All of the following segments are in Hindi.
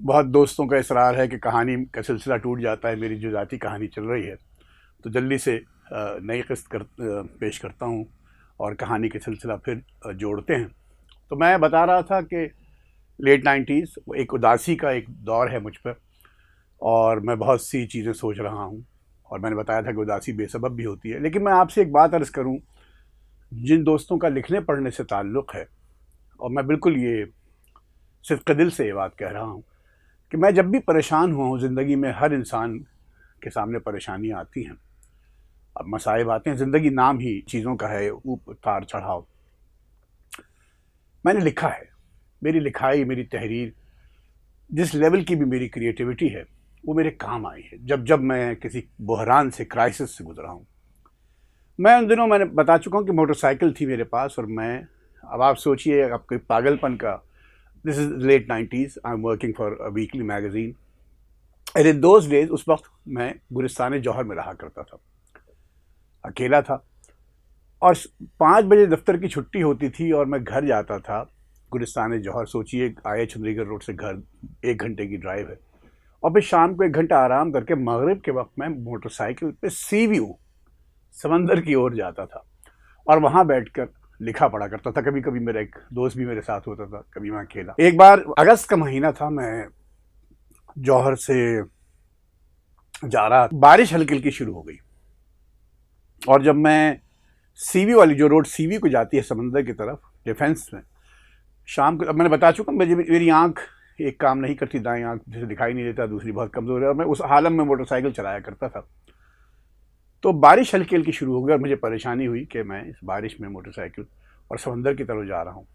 बहुत दोस्तों का इसरार है कि कहानी का सिलसिला टूट जाता है। मेरी जो ज़ाती कहानी चल रही है तो जल्दी से नई किस्त पेश करता हूँ और कहानी के सिलसिला फिर जोड़ते हैं। तो मैं बता रहा था कि लेट 90s एक उदासी का एक दौर है मुझ पर, और मैं बहुत सी चीज़ें सोच रहा हूँ। और मैंने बताया था कि उदासी बेसबब भी होती है। लेकिन मैं आपसे एक बात अर्ज़ करूँ, जिन दोस्तों का लिखने पढ़ने से ताल्लुक़ है, और मैं बिल्कुल ये सिद्क़ दिल से ये बात कह रहा हूँ कि मैं जब भी परेशान हुआ हूँ ज़िंदगी में, हर इंसान के सामने परेशानियाँ आती हैं, अब मसाइब आते हैं। ज़िंदगी नाम ही चीज़ों का है, उतार चढ़ाव। मैंने लिखा है, मेरी लिखाई, मेरी तहरीर, जिस लेवल की भी मेरी क्रिएटिविटी है, वो मेरे काम आई है जब जब मैं किसी बहरान से, क्राइसिस से गुजरा हूँ। मैं उन दिनों मैंने बता चुका हूँ कि मोटरसाइकिल थी मेरे पास, और मैं, अब आप सोचिए आपके पागलपन का, this is late 90s, I am working for a weekly magazine and in those days, उस वक्त मैं गुलिस्तान जौहर में रहा करता था, अकेला था। और 5 बजे दफ्तर की छुट्टी होती थी और मैं घर जाता था गुलिस्तान जौहर। सोचिए आया चंडीगढ़ रोड से घर 1 घंटे की ड्राइव है। और फिर शाम को 1 घंटा आराम करके मगरिब के वक्त मैं मोटरसाइकिल पे सी व्यू समंदर की ओर जाता था और वहाँ बैठकर लिखा पढ़ा करता था। कभी कभी मेरा एक दोस्त भी मेरे साथ होता था, कभी मैं अकेला। एक बार अगस्त का महीना था, मैं जौहर से जा रहा, बारिश हल्की हल्की शुरू हो गई, और जब मैं सीवी वाली जो रोड सीवी को जाती है समंदर की तरफ, डिफेंस में, शाम को, अब मैंने बता चुका, मेरी आंख एक काम नहीं करती, दाएं आंख जिसे दिखाई नहीं देता, दूसरी बहुत कमज़ोर है, और मैं उस हालत में मोटरसाइकिल चलाया करता था। तो बारिश हल्की हल्की शुरू हो गई और मुझे परेशानी हुई कि मैं इस बारिश में मोटरसाइकिल और समंदर की तरफ जा रहा हूँ।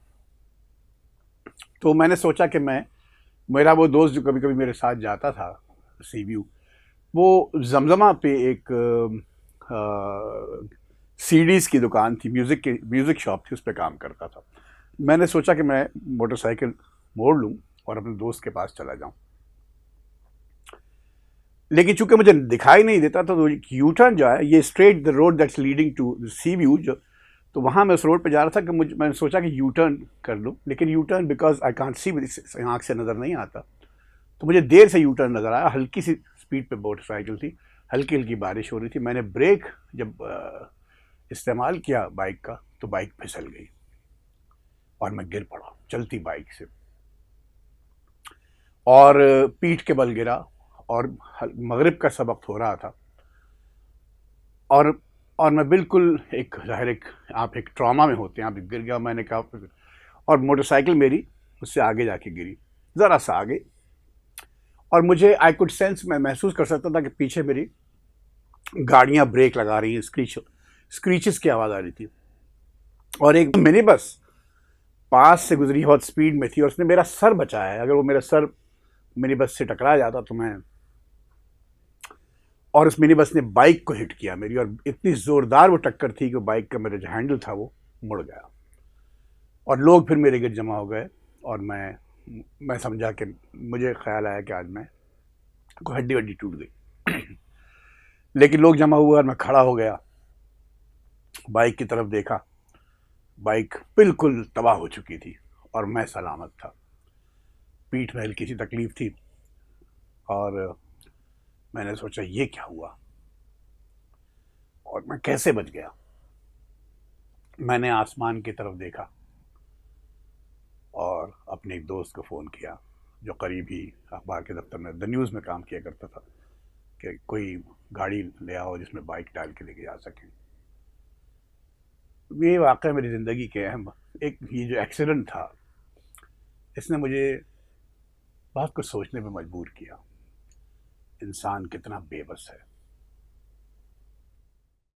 तो मैंने सोचा कि मेरा वो दोस्त जो कभी कभी मेरे साथ जाता था सी व्यू, वो जमजमा पे एक सीडीज़ की दुकान थी, म्यूज़िक शॉप थी, उस पर काम करता था। मैंने सोचा कि मैं मोटरसाइकिल मोड़ लूँ और अपने दोस्त के पास चला जाऊँ। लेकिन चूंकि मुझे दिखाई नहीं देता था, तो यू टर्न जो है, ये straight the road that's leading to sea view, जो, तो वहाँ मैं उस रोड पे जा रहा था कि मैंने सोचा कि यू टर्न कर लूँ। लेकिन U turn, because I can't see, आँख से नज़र नहीं आता, तो मुझे देर से यू टर्न नज़र आया। हल्की सी स्पीड पे मोटरसाइकिल थी, हल्की हल्की बारिश हो रही थी। मैंने ब्रेक जब इस्तेमाल किया बाइक का, तो बाइक फिसल गई और मैं गिर पड़ा चलती बाइक से, और पीठ के बल गिरा। और मगरिब का सबक हो रहा था, और मैं बिल्कुल आप एक ट्रॉमा में होते हैं, आप गिर गया। मैंने कहा, और मोटरसाइकिल मेरी उससे आगे जाके गिरी, ज़रा सा आगे, और मुझे आई कुड सेंस, मैं महसूस कर सकता था कि पीछे मेरी गाड़ियाँ ब्रेक लगा रही हैं, स्क्रीचेस की आवाज़ आ रही थी। और एक मिनी बस पास से गुजरी, बहुत स्पीड में थी, और उसने मेरा सर बचाया है। अगर वो मेरा सर मिनी बस से टकरा जाता तो मैं, और उस मिनी बस ने बाइक को हिट किया मेरी, और इतनी ज़ोरदार वो टक्कर थी कि बाइक का मेरा जो हैंडल था वो मुड़ गया, और लोग फिर मेरे गिर जमा हो गए। और मैं समझा कि, मुझे ख्याल आया कि आज मैं कोई हड्डी वड्डी टूट गई। लेकिन लोग जमा हुए और मैं खड़ा हो गया, बाइक की तरफ देखा, बाइक बिल्कुल तबाह हो चुकी थी और मैं सलामत था। पीठ में हल्की सी तकलीफ थी, और मैंने सोचा ये क्या हुआ और मैं कैसे बच गया। मैंने आसमान की तरफ देखा और अपने एक दोस्त को फ़ोन किया, जो करीब ही अखबार के दफ्तर में, द न्यूज़ में काम किया करता था, कि कोई गाड़ी ले आओ जिसमें बाइक डाल के लेके जा सकें। ये वाक़या मेरी ज़िंदगी के अहम, ये जो एक्सीडेंट था, इसने मुझे बहुत कुछ सोचने पे मजबूर किया। इंसान कितना बेबस है।